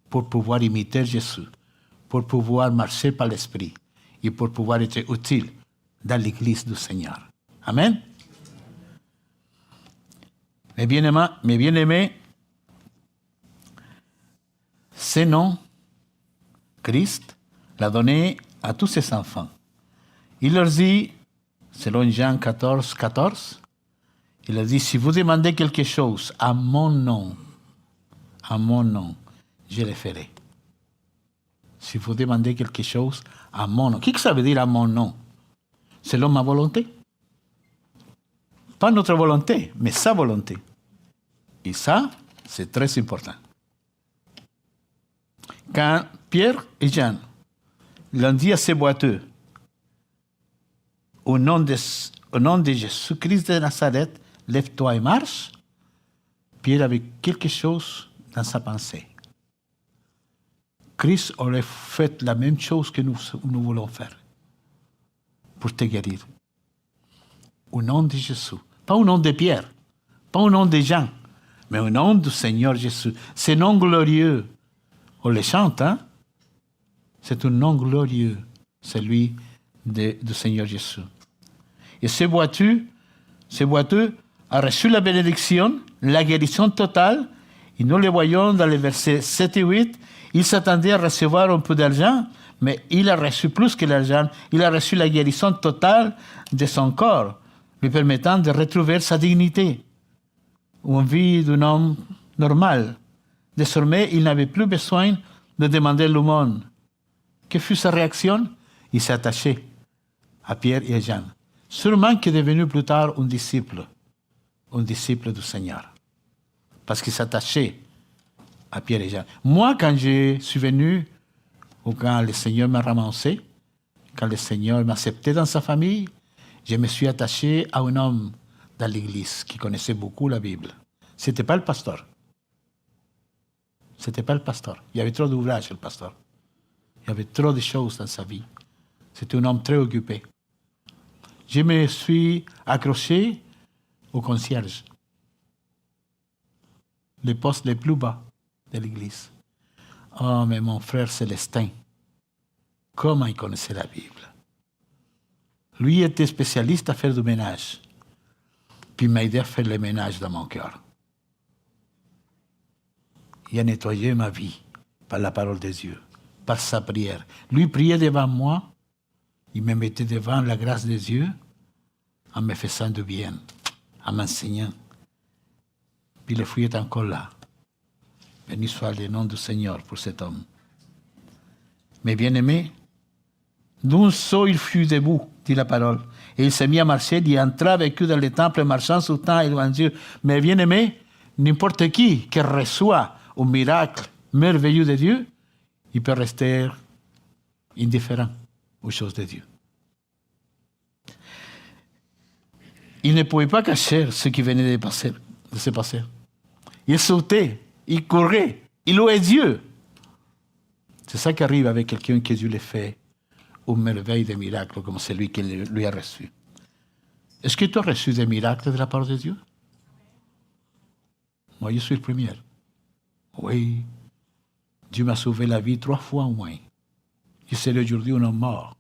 pour pouvoir imiter Jésus, pour pouvoir marcher par l'Esprit et pour pouvoir être utile dans l'Église du Seigneur. Amen. Mes bien-aimés, ce nom, Christ, l'a donné à tous ses enfants. Il leur dit, selon Jean 14, 14, il a dit, si vous demandez quelque chose à mon nom, je le ferai. Si vous demandez quelque chose à mon nom. Qu'est-ce que ça veut dire à mon nom? Selon ma volonté. Pas notre volonté, mais sa volonté. Et ça, c'est très important. Quand Pierre et Jean l'ont dit à ces boiteux, au nom de Jésus-Christ de Nazareth, lève-toi et marche, Pierre avait quelque chose dans sa pensée. Christ aurait fait la même chose que nous voulons faire pour te guérir. Au nom de Jésus. Pas au nom de Pierre, pas au nom de Jean, mais au nom du Seigneur Jésus. Ce nom glorieux, on le chante, hein? C'est un nom glorieux, celui du Seigneur Jésus. Et ce boiteux a reçu la bénédiction, la guérison totale, et nous le voyons dans les versets 7 et 8, il s'attendait à recevoir un peu d'argent, mais il a reçu plus que l'argent. Il a reçu la guérison totale de son corps, lui permettant de retrouver sa dignité, une vie d'un homme normal. Désormais, il n'avait plus besoin de demander l'aumône. Que fut sa réaction? Il s'est attaché à Pierre et à Jean. Sûrement qu'il est devenu plus tard un disciple du Seigneur. Parce qu'il s'attachait à Pierre et Jean. Moi, quand je suis venu, ou quand le Seigneur m'a ramassé, quand le Seigneur m'a accepté dans sa famille, je me suis attaché à un homme dans l'église qui connaissait beaucoup la Bible. Ce n'était pas le pasteur. Il y avait trop d'ouvrages, le pasteur. Il y avait trop de choses dans sa vie. C'était un homme très occupé. Je me suis accroché au concierge, le poste le plus bas de l'église. Oh, mais mon frère Célestin, comment il connaissait la Bible. Lui était spécialiste à faire du ménage. Puis il m'a aidé à faire le ménage dans mon cœur. Il a nettoyé ma vie par la parole de Dieu, par sa prière. Lui priait devant moi, il me mettait devant la grâce de Dieu en me faisant du bien, en m'enseignant. Puis le fruit est encore là. Béni soit le nom du Seigneur pour cet homme. Mais bien-aimés, D'un saut, il fut debout, dit la parole. Et il s'est mis à marcher, il entra avec eux dans le temple, marchant sous temps et louant Dieu. Mais bien aimé, n'importe qui reçoit un miracle merveilleux de Dieu, il peut rester indifférent aux choses de Dieu. Il ne pouvait pas cacher ce qui venait de se passer. Il sautait, il courait, il louait Dieu. C'est ça qui arrive avec quelqu'un que Dieu le fait une merveille de miracles comme celui qu'il lui a reçu. Est-ce que tu as reçu des miracles de la part de Dieu? Moi, je suis le premier. Oui. Dieu m'a sauvé la vie 3 fois au moins. Je serais aujourd'hui un homme mort.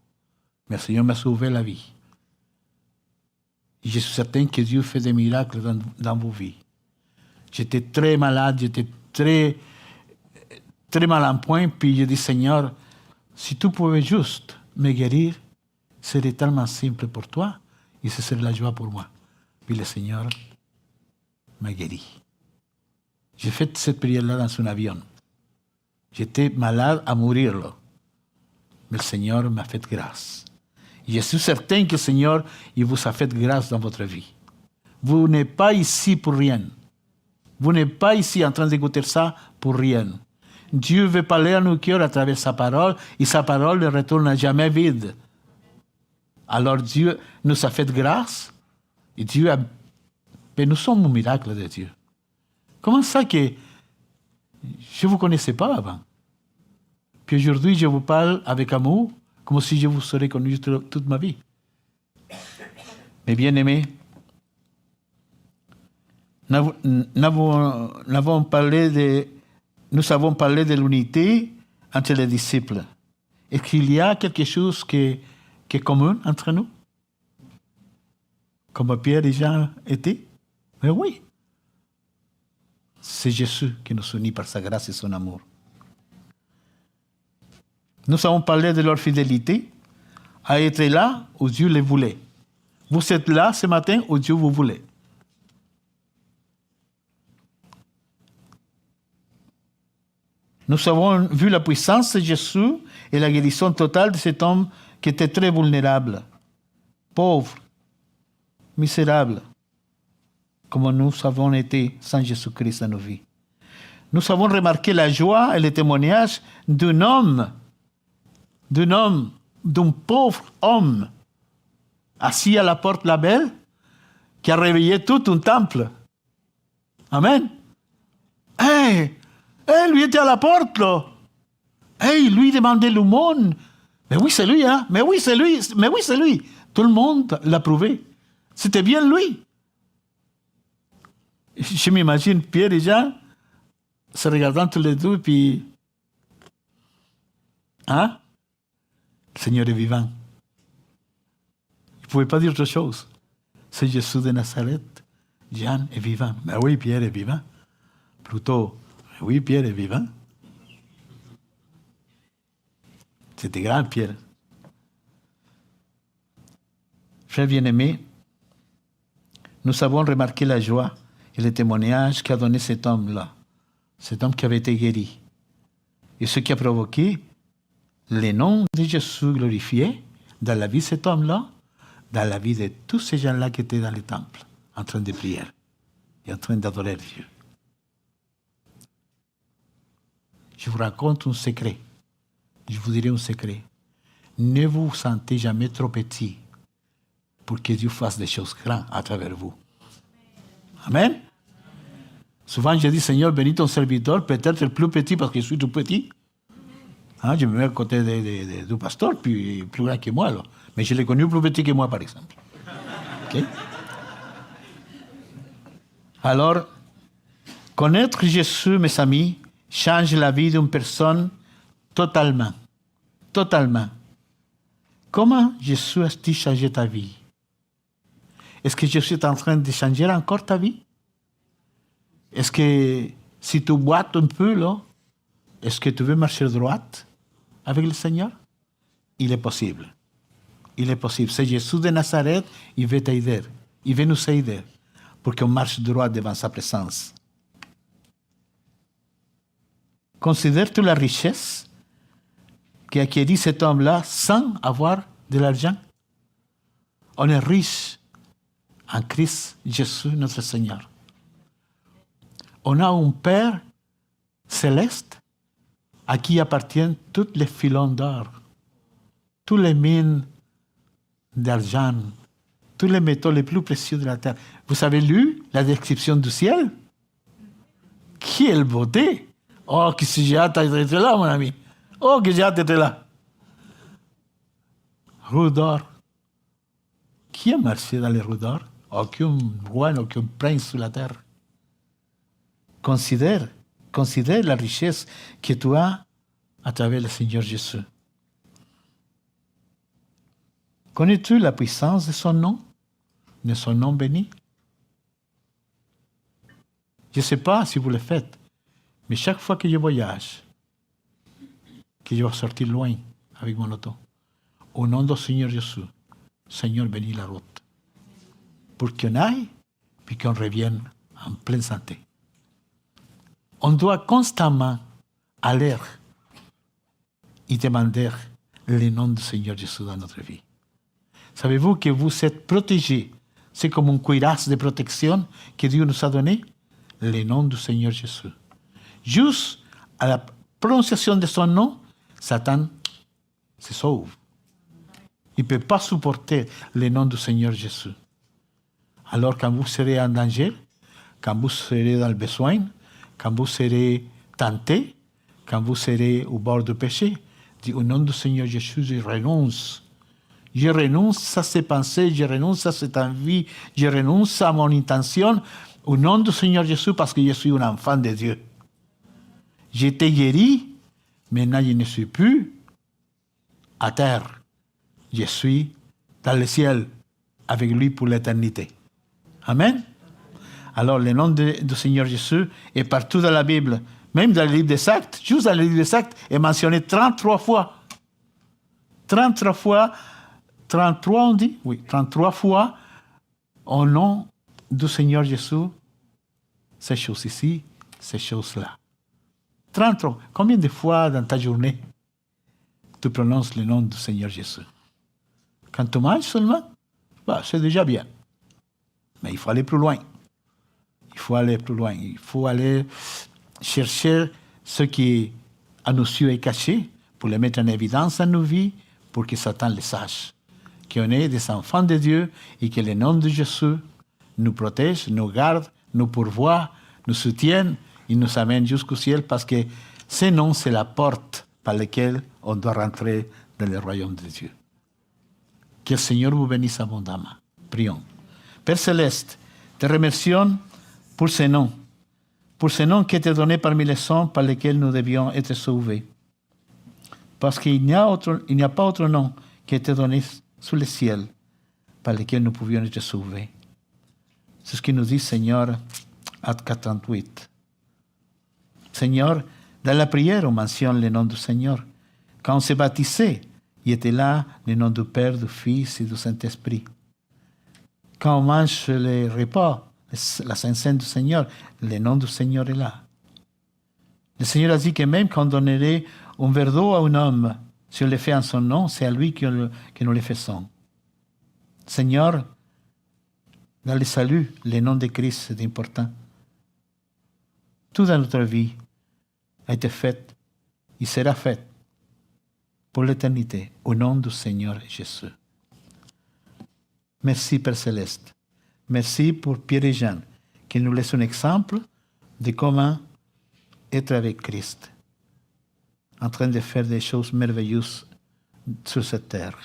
Mais le Seigneur m'a sauvé la vie. Et je suis certain que Dieu fait des miracles dans vos vies. J'étais très malade, j'étais très mal en point, puis je dis, Seigneur, si tu pouvais juste me guérir, ce serait tellement simple pour toi, et ce serait la joie pour moi. Puis le Seigneur m'a guéri. J'ai fait cette prière-là dans un avion. J'étais malade à mourir, là. Mais le Seigneur m'a fait grâce. Et je suis certain que le Seigneur, il vous a fait grâce dans votre vie. Vous n'êtes pas ici pour rien. Vous n'êtes pas ici en train d'écouter ça pour rien. Dieu veut parler à nos cœurs à travers sa parole, et sa parole ne retourne jamais vide. Alors Dieu nous a fait grâce, et Dieu a... Mais nous sommes un miracle de Dieu. Comment ça que je ne vous connaissais pas avant? Puis aujourd'hui, je vous parle avec amour, comme si je vous serais connu toute ma vie. Mais bien aimés, nous avons parlé de l'unité entre les disciples. Est-ce qu'il y a quelque chose qui est commun entre nous? Comme Pierre et Jean étaient? Mais oui. C'est Jésus qui nous unit par sa grâce et son amour. Nous avons parlé de leur fidélité à être là où Dieu les voulait. Vous êtes là ce matin où Dieu vous voulait. Nous avons vu la puissance de Jésus et la guérison totale de cet homme qui était très vulnérable, pauvre, misérable, comme nous avons été sans Jésus-Christ dans nos vies. Nous avons remarqué la joie et le témoignage d'un pauvre homme, assis à la porte la belle, qui a réveillé tout un temple. Amen. Hey, lui était à la porte, là. Hey, lui demandait l'aumône. Mais oui, c'est lui, hein. Mais oui, c'est lui. Mais oui, c'est lui. Tout le monde l'a prouvé. C'était bien lui. Je m'imagine Pierre et Jean se regardant tous les deux, puis... Hein? Le Seigneur est vivant. Il ne pouvait pas dire autre chose. C'est Jésus de Nazareth. Jean est vivant. Mais oui, Pierre est vivant. Plutôt, oui, Pierre est vivant. C'était grand, Pierre. Frères bien-aimés, nous avons remarqué la joie et le témoignage qu'a donné cet homme-là, cet homme qui avait été guéri. Et ce qui a provoqué le nom de Jésus glorifié dans la vie de cet homme-là, dans la vie de tous ces gens-là qui étaient dans le temple, en train de prier et en train d'adorer Dieu. Je vous raconte un secret. Je vous dirai un secret. Ne vous sentez jamais trop petit pour que Dieu fasse des choses grandes à travers vous. Amen. Souvent, je dis, Seigneur, bénis ton serviteur, peut-être le plus petit parce que je suis tout petit. Hein, je me mets à côté du pasteur, puis plus grand que moi. Alors. Mais je l'ai connu plus petit que moi, par exemple. Okay? Alors, connaître Jésus, mes amis, change la vie d'une personne totalement. Totalement. Comment Jésus a-t-il changé ta vie? Est-ce que Jésus est en train de changer encore ta vie? Est-ce que si tu boites un peu, là, est-ce que tu veux marcher droite avec le Seigneur? Il est possible. Il est possible. C'est Jésus de Nazareth, il veut t'aider. Il veut nous aider pour qu'on marche droit devant sa présence. Considères-tu la richesse qui a acquis cet homme-là sans avoir de l'argent. On est riche en Christ Jésus, notre Seigneur. On a un Père céleste à qui appartiennent tous les filons d'or, toutes les mines d'argent, tous les métaux les plus précieux de la terre. Vous avez lu la description du ciel? Quelle beauté! Oh, que j'ai hâte d'être là, mon ami. Oh, que j'ai hâte d'être là. Roues d'or. Qui a marché dans les roues d'or? Aucun roi, aucun prince sur la terre. Considère la richesse que tu as à travers le Seigneur Jésus. Connais-tu la puissance de son nom? De son nom béni? Je ne sais pas si vous le faites, mais chaque fois que je voyage, que je vais sortir loin avec mon auto, au nom du Seigneur Jésus, Seigneur bénis la route. Pour qu'on aille, puis qu'on revienne en pleine santé. On doit constamment aller et demander le nom du Seigneur Jésus dans notre vie. Savez-vous que vous êtes protégés? C'est comme une cuirasse de protection que Dieu nous a donné. Le nom du Seigneur Jésus. Juste à la prononciation de son nom, Satan se sauve. Il ne peut pas supporter le nom du Seigneur Jésus. Alors quand vous serez en danger, quand vous serez dans le besoin, quand vous serez tenté, quand vous serez au bord du péché, dites au nom du Seigneur Jésus, je renonce. Je renonce à ces pensées, je renonce à cette envie, je renonce à mon intention, au nom du Seigneur Jésus, parce que je suis un enfant de Dieu. J'ai été guéri, maintenant je ne suis plus à terre. Je suis dans le ciel, avec lui pour l'éternité. Amen. Alors, le nom du Seigneur Jésus est partout dans la Bible. Même dans le livre des Actes, juste dans le livre des Actes, est mentionné 33 fois. 33 fois, 33 on dit? Oui, 33 fois, au nom du Seigneur Jésus, ces choses ici, ces choses-là. 33. Combien de fois dans ta journée tu prononces le nom du Seigneur Jésus? Quand tu manges seulement, bah, c'est déjà bien. Mais il faut aller plus loin. Il faut aller plus loin. Il faut aller chercher ce qui à nos yeux est caché pour le mettre en évidence dans nos vies, pour que Satan le sache. Qu'on est des enfants de Dieu et que le nom de Jésus nous protège, nous garde, nous pourvoit, nous soutienne et nous amène jusqu'au ciel parce que ce nom, c'est la porte par laquelle on doit rentrer dans le royaume de Dieu. Que le Seigneur vous bénisse abondamment. Prions. Père Céleste, te remercions pour ce nom qui était donné parmi les sons par lesquels nous devions être sauvés. Parce qu'il n'y a pas autre nom qui a été donné sous le ciel par lequel nous pouvions être sauvés. C'est ce qu'il nous dit, Seigneur, Acte 4:38. Seigneur, dans la prière, on mentionne le nom du Seigneur. Quand on s'est baptisé, il était là le nom du Père, du Fils et du Saint-Esprit. Quand on mange les repas, la Sainte-Seine du Seigneur, le nom du Seigneur est là. Le Seigneur a dit que même quand on donnerait un verre d'eau à un homme, si on le fait en son nom, c'est à lui que nous le faisons. Seigneur, dans le salut, le nom de Christ, c'est important. Tout dans notre vie a été fait, il sera fait pour l'éternité, au nom du Seigneur Jésus. Merci, Père Céleste. Merci pour Pierre et Jean, qui nous laissent un exemple de comment être avec Christ, en train de faire des choses merveilleuses sur cette terre.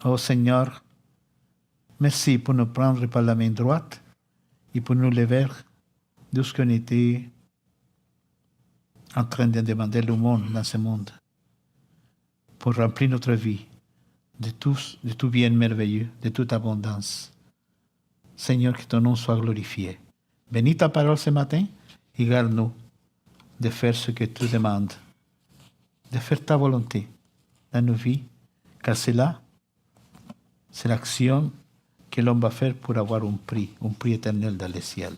Oh Seigneur, merci pour nous prendre par la main droite et pour nous lever de ce qu'on était en train de demander le monde dans ce monde, pour remplir notre vie de tout bien merveilleux, de toute abondance. Seigneur, que ton nom soit glorifié. Bénis ta parole ce matin et garde-nous de faire ce que tu demandes, de faire ta volonté dans nos vies, car c'est l'action que l'homme va faire pour avoir un prix éternel dans le ciel.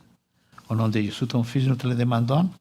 Au nom de Jésus, ton Fils, nous te le demandons.